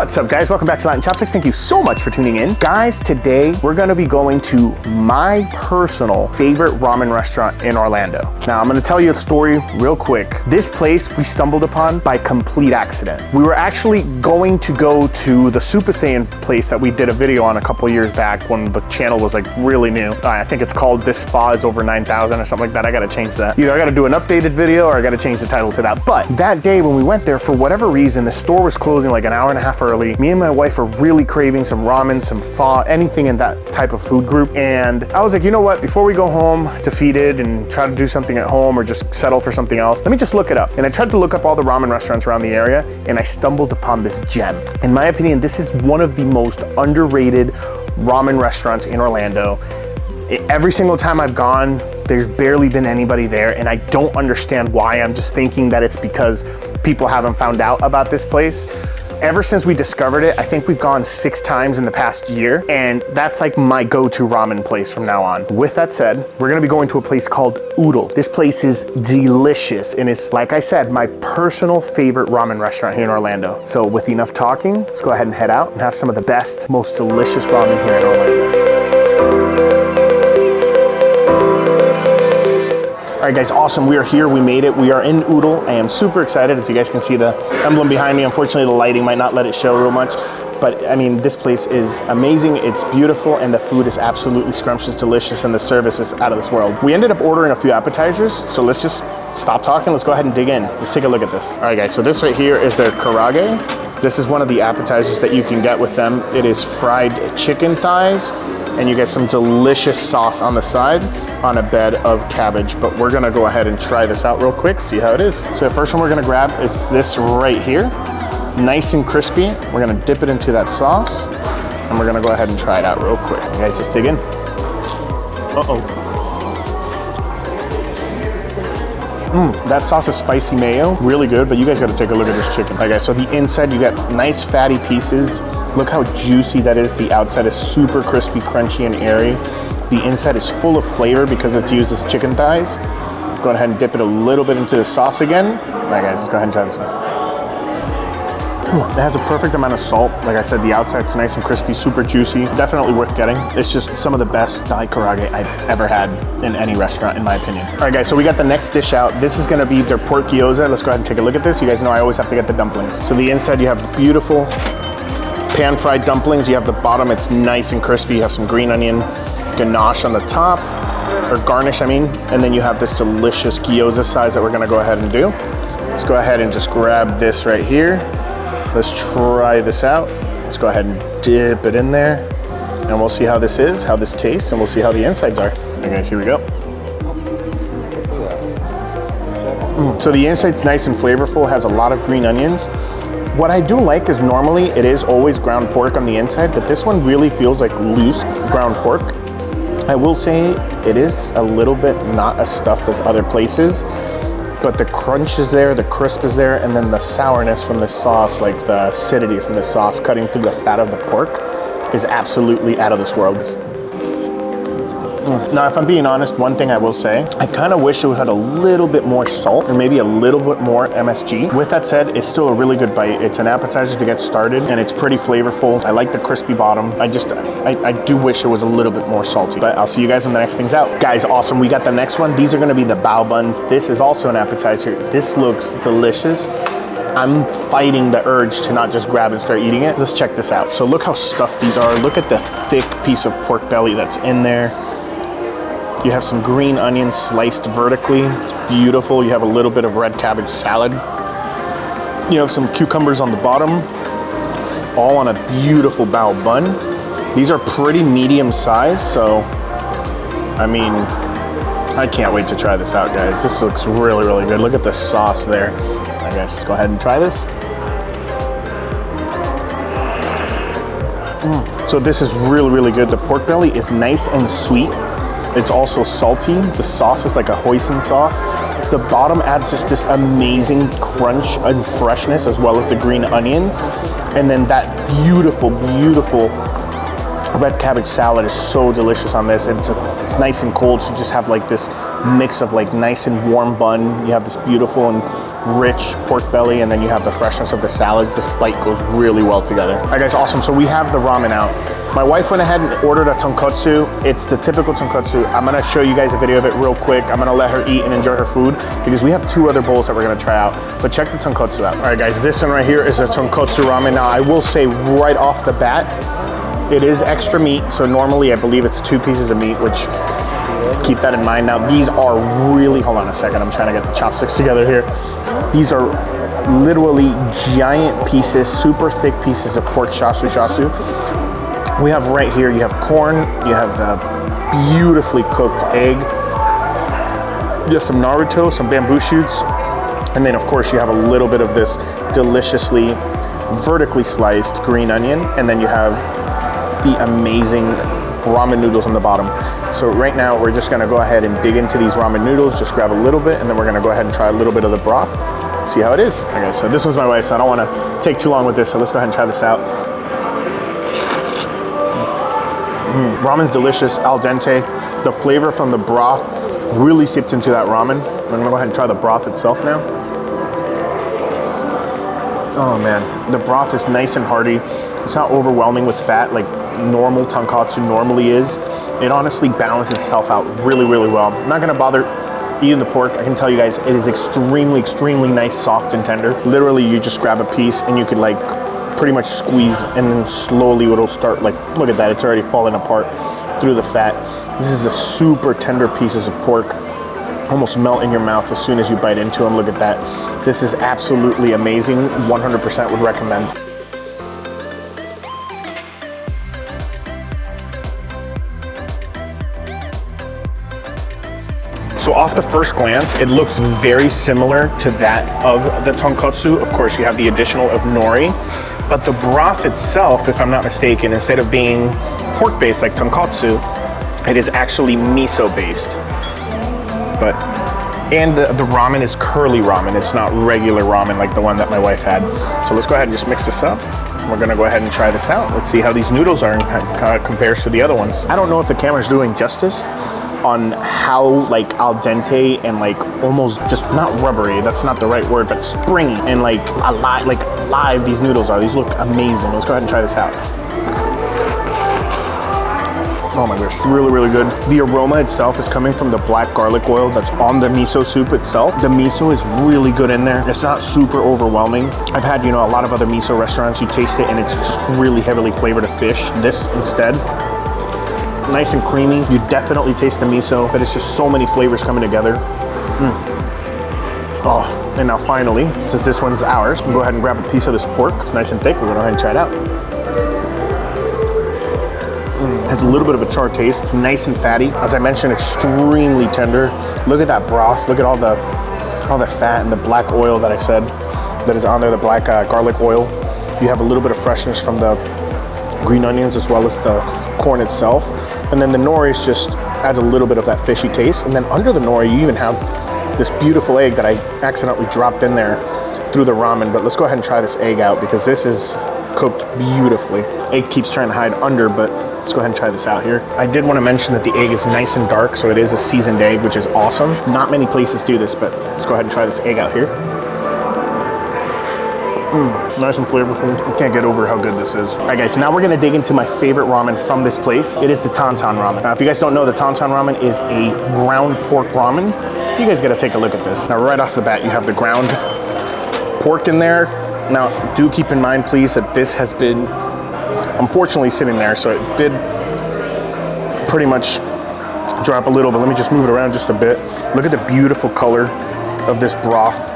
What's up, guys? Welcome back to Latin Chopsticks. Thank you so much for tuning in. Guys, today we're gonna be going to my personal favorite ramen restaurant in Orlando. Now, I'm gonna tell you a story real quick. This place we stumbled upon by complete accident. We were actually going to go to the Super Saiyan place that we did a video on a couple years back when the channel was like really new. I think it's called This Fa is Over 9,000 or something like that. I gotta change that. Either I gotta do an updated video or I gotta change the title to that. But that day when we went there, for whatever reason, the store was closing like an hour and a half early. Me and my wife are really craving some ramen, some pho, anything in that type of food group. And I was like, you know what? Before we go home defeated and try to do something at home or just settle for something else, let me just look it up. And I tried to look up all the ramen restaurants around the area and I stumbled upon this gem. In my opinion, this is one of the most underrated ramen restaurants in Orlando. Every single time I've gone, there's barely been anybody there, and I don't understand why. I'm just thinking that it's because people haven't found out about this place. Ever since we discovered it, I think we've gone 6 times in the past year, and that's like my go-to ramen place from now on. With that said, we're gonna be going to a place called Oodles. This place is delicious, and it's, like I said, my personal favorite ramen restaurant here in Orlando. So with enough talking, let's go ahead and head out and have some of the best, most delicious ramen here in Orlando. All right, guys, awesome. We are here. We made it. We are in Oodles. I am super excited. As you guys can see the emblem behind me. Unfortunately, the lighting might not let it show real much. But I mean, this place is amazing. It's beautiful, and the food is absolutely scrumptious, delicious, and the service is out of this world. We ended up ordering a few appetizers, so let's just stop talking. Let's go ahead and dig in. Let's take a look at this. All right, guys, so this right here is their karaage. This is one of the appetizers that you can get with them. It is fried chicken thighs, and you get some delicious sauce on the side on a bed of cabbage. But we're gonna go ahead and try this out real quick, see how it is. So the first one we're gonna grab is this right here. Nice and crispy. We're gonna dip it into that sauce, and we're gonna go ahead and try it out real quick. You guys, just dig in. That sauce is spicy mayo, really good, but you guys gotta take a look at this chicken. All right, guys, so the inside, you got nice fatty pieces. Look how juicy that is. The outside is super crispy, crunchy, and airy. The inside is full of flavor because it's used as chicken thighs. Go ahead and dip it a little bit into the sauce again. All right, guys, let's go ahead and try this one. It has a perfect amount of salt. Like I said, the outside's nice and crispy, super juicy. Definitely worth getting. It's just some of the best Thai karaage I've ever had in any restaurant, in my opinion. All right, guys, so we got the next dish out. This is gonna be their pork gyoza. Let's go ahead and take a look at this. You guys know I always have to get the dumplings. So the inside, you have beautiful pan-fried dumplings. You have the bottom, it's nice and crispy. You have some green onion ganache on the top, or garnish, I mean. And then you have this delicious gyoza size that we're gonna go ahead and do. Let's go ahead and just grab this right here. Let's try this out. Let's go ahead and dip it in there, and we'll see how this is, how this tastes, and we'll see how the insides are. Okay, guys, here we go. So the inside's nice and flavorful, has a lot of green onions. What I do like is normally it is always ground pork on the inside, but this one really feels like loose ground pork. I will say it is a little bit not as stuffed as other places, but the crunch is there, the crisp is there, and then the sourness from the sauce, like the acidity from the sauce cutting through the fat of the pork, is absolutely out of this world. Now, if I'm being honest, one thing I will say, I kind of wish it had a little bit more salt or maybe a little bit more MSG. With that said, it's still a really good bite. It's an appetizer to get started, and it's pretty flavorful. I like the crispy bottom. I do wish it was a little bit more salty, but I'll see you guys when the next thing's out. Guys, awesome. We got the next one. These are gonna be the bao buns. This is also an appetizer. This looks delicious. I'm fighting the urge to not just grab and start eating it. Let's check this out. So look how stuffed these are. Look at the thick piece of pork belly that's in there. You have some green onions sliced vertically. It's beautiful. You have a little bit of red cabbage salad. You have some cucumbers on the bottom, all on a beautiful bao bun. These are pretty medium size, so, I mean, I can't wait to try this out, guys. This looks really, really good. Look at the sauce there. All right, guys, let's go ahead and try this. So this is really, really good. The pork belly is nice and sweet. It's also salty. The sauce is like a hoisin sauce. The bottom adds just this amazing crunch and freshness, as well as the green onions. And then that beautiful, beautiful red cabbage salad is so delicious on this. It's nice and cold, so you just have like this mix of like nice and warm bun. You have this beautiful and rich pork belly, and then you have the freshness of the salads. This bite goes really well together. All right guys, awesome. So we have the ramen out. My wife went ahead and ordered a tonkotsu. It's the typical tonkotsu. I'm gonna show you guys a video of it real quick. I'm gonna let her eat and enjoy her food because we have 2 other bowls that we're gonna try out. But check the tonkotsu out. All right guys, this one right here is a tonkotsu ramen. Now I will say right off the bat, it is extra meat. So normally I believe it's 2 pieces of meat, which keep that in mind. Now these are really, hold on a second, I'm trying to get the chopsticks together here. These are literally giant pieces, super thick pieces of pork shasu shasu. We have right here, you have corn, you have the beautifully cooked egg, you have some Naruto, some bamboo shoots, and then of course you have a little bit of this deliciously vertically sliced green onion, and then you have the amazing ramen noodles on the bottom. So right now we're just gonna go ahead and dig into these ramen noodles, just grab a little bit, and then we're gonna go ahead and try a little bit of the broth, see how it is. Okay, so this was my wife, so I don't wanna take too long with this, so let's go ahead and try this out. Ramen's delicious, al dente. The flavor from the broth really seeped into that ramen. I'm gonna go ahead and try the broth itself now. Oh man, the broth is nice and hearty. It's not overwhelming with fat like normal tonkotsu normally is. It honestly balances itself out really, really well. I'm not gonna bother eating the pork. I can tell you guys, it is extremely, extremely nice, soft and tender. Literally, you just grab a piece and you could like pretty much squeeze, and then slowly it'll start like, look at that, it's already falling apart through the fat. This is a super tender pieces of pork, almost melt in your mouth as soon as you bite into them. Look at that. This is absolutely amazing. 100% would recommend. So off the first glance, it looks very similar to that of the tonkotsu. Of course, you have the additional of nori, but the broth itself, if I'm not mistaken, instead of being pork-based like tonkotsu, it is actually miso-based. And the ramen is curly ramen. It's not regular ramen like the one that my wife had. So let's go ahead and just mix this up. We're gonna go ahead and try this out. Let's see how these noodles are compares to the other ones. I don't know if the camera's doing justice on how like al dente and like almost just not rubbery, that's not the right word, but springy and like live these noodles are. These look amazing. Let's go ahead and try this out. Oh my gosh, really, really good. The aroma itself is coming from the black garlic oil that's on the miso soup itself. The miso is really good in there. It's not super overwhelming. I've had, a lot of other miso restaurants, you taste it and it's just really heavily flavored of fish. This instead, nice and creamy. You definitely taste the miso, but it's just so many flavors coming together. Oh, and now finally, since this one's ours, we'll go ahead and grab a piece of this pork. It's nice and thick. We're gonna go ahead and try it out. Has a little bit of a char taste. It's nice and fatty. As I mentioned, extremely tender. Look at that broth. Look at all the fat and the black oil that I said that is on there, the black garlic oil. You have a little bit of freshness from the green onions as well as the corn itself. And then the nori just adds a little bit of that fishy taste. And then under the nori, you even have this beautiful egg that I accidentally dropped in there through the ramen. But let's go ahead and try this egg out because this is cooked beautifully. Egg keeps trying to hide under, but let's go ahead and try this out here. I did want to mention that the egg is nice and dark, so it is a seasoned egg, which is awesome. Not many places do this, but let's go ahead and try this egg out here. Nice and flavorful. I can't get over how good this is. All right, guys, now we're gonna dig into my favorite ramen from this place. It is the Tantan ramen. Now, if you guys don't know, the Tantan ramen is a ground pork ramen. You guys gotta take a look at this. Now, right off the bat, you have the ground pork in there. Now, do keep in mind, please, that this has been unfortunately sitting there, so it did pretty much drop a little, but let me just move it around just a bit. Look at the beautiful color of this broth.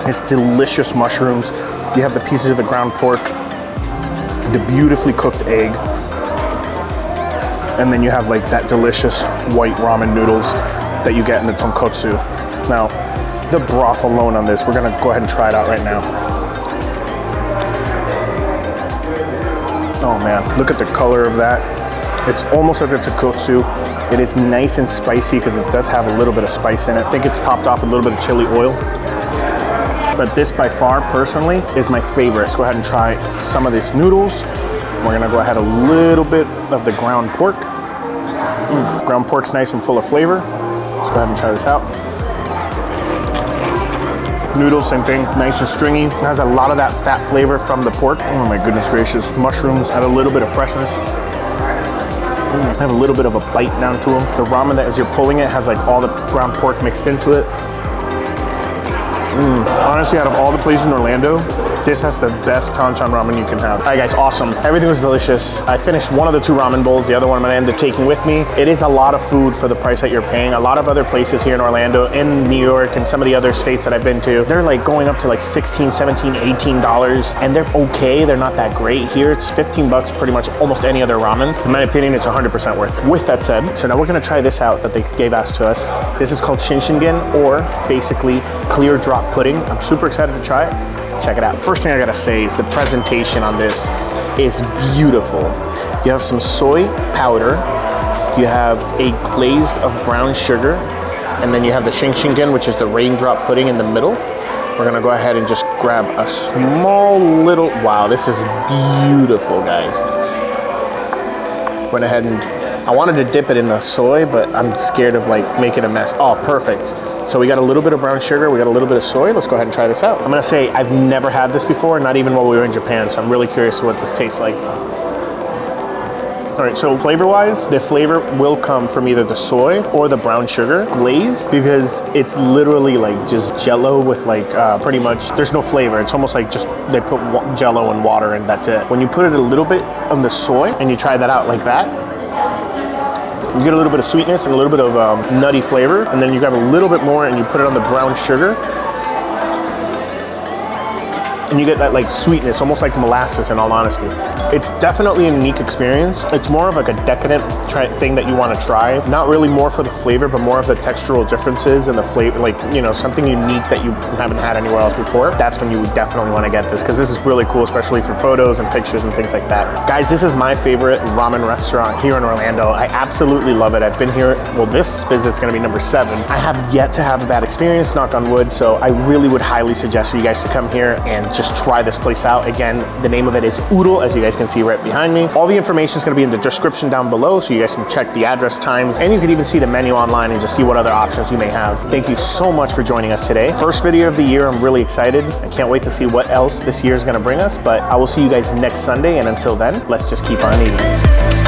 It's delicious mushrooms. You have the pieces of the ground pork, the beautifully cooked egg, and then you have like that delicious white ramen noodles that you get in the tonkotsu. Now, the broth alone on this, we're gonna go ahead and try it out right now. Oh man, look at the color of that. It's almost like the tonkotsu. It is nice and spicy because it does have a little bit of spice in it. I think it's topped off with a little bit of chili oil. But this by far, personally, is my favorite. Let's go ahead and try some of these noodles. We're gonna go ahead a little bit of the ground pork. Ground pork's nice and full of flavor. Let's go ahead and try this out. Noodles, same thing, nice and stringy. It has a lot of that fat flavor from the pork. Oh my goodness gracious. Mushrooms add a little bit of freshness. Have a little bit of a bite down to them. The ramen, that as you're pulling it, has like all the ground pork mixed into it. Honestly, out of all the places in Orlando, this has the best tanshan ramen you can have. All right guys, awesome. Everything was delicious. I finished one of the 2 ramen bowls. The other one I'm gonna end up taking with me. It is a lot of food for the price that you're paying. A lot of other places here in Orlando, in New York, and some of the other states that I've been to, they're like going up to like $16, $17, $18, and they're okay. They're not that great. Here, it's 15 bucks pretty much almost any other ramen. In my opinion, it's 100% worth it. With that said, so now we're gonna try this out that they gave us to us. This is called shinshingen, or basically clear drop pudding. I'm super excited to try it. Check it out. First thing I gotta say is the presentation on this is beautiful. You have some soy powder, you have a glaze of brown sugar, and then you have the shinshingen, which is the raindrop pudding in the middle. We're gonna go ahead and just grab a small little, wow, this is beautiful, guys. Went ahead and, I wanted to dip it in the soy, but I'm scared of like making a mess. Oh, perfect. So we got a little bit of brown sugar, we got a little bit of soy. Let's go ahead and try this out. I'm gonna say I've never had this before, not even while we were in Japan, so I'm really curious what this tastes like. All right, so flavor-wise, the flavor will come from either the soy or the brown sugar glaze, because it's literally like just Jello with like pretty much, there's no flavor. It's almost like just they put Jello and water and that's it. When you put it a little bit on the soy and you try that out like that, you get a little bit of sweetness and a little bit of nutty flavor, and then you grab a little bit more and you put it on the brown sugar, and you get that like sweetness, almost like molasses in all honesty. It's definitely a unique experience. It's more of like a decadent thing that you want to try. Not really more for the flavor, but more of the textural differences and the flavor, like, you know, something unique that you haven't had anywhere else before. That's when you would definitely want to get this, because this is really cool, especially for photos and pictures and things like that. Guys, this is my favorite ramen restaurant here in Orlando. I absolutely love it. I've been here, well, this visit's gonna be number 7. I have yet to have a bad experience, knock on wood, so I really would highly suggest for you guys to come here and just try this place out. Again, the name of it is Oodles, as you guys can see right behind me. All the information is going to be in the description down below, so you guys can check the address, times, and you can even see the menu online and just see what other options you may have. Thank you so much for joining us today. First video of the year. I'm really excited. I can't wait to see what else this year is going to bring us, but I will see you guys next Sunday, and until then, let's just keep on eating.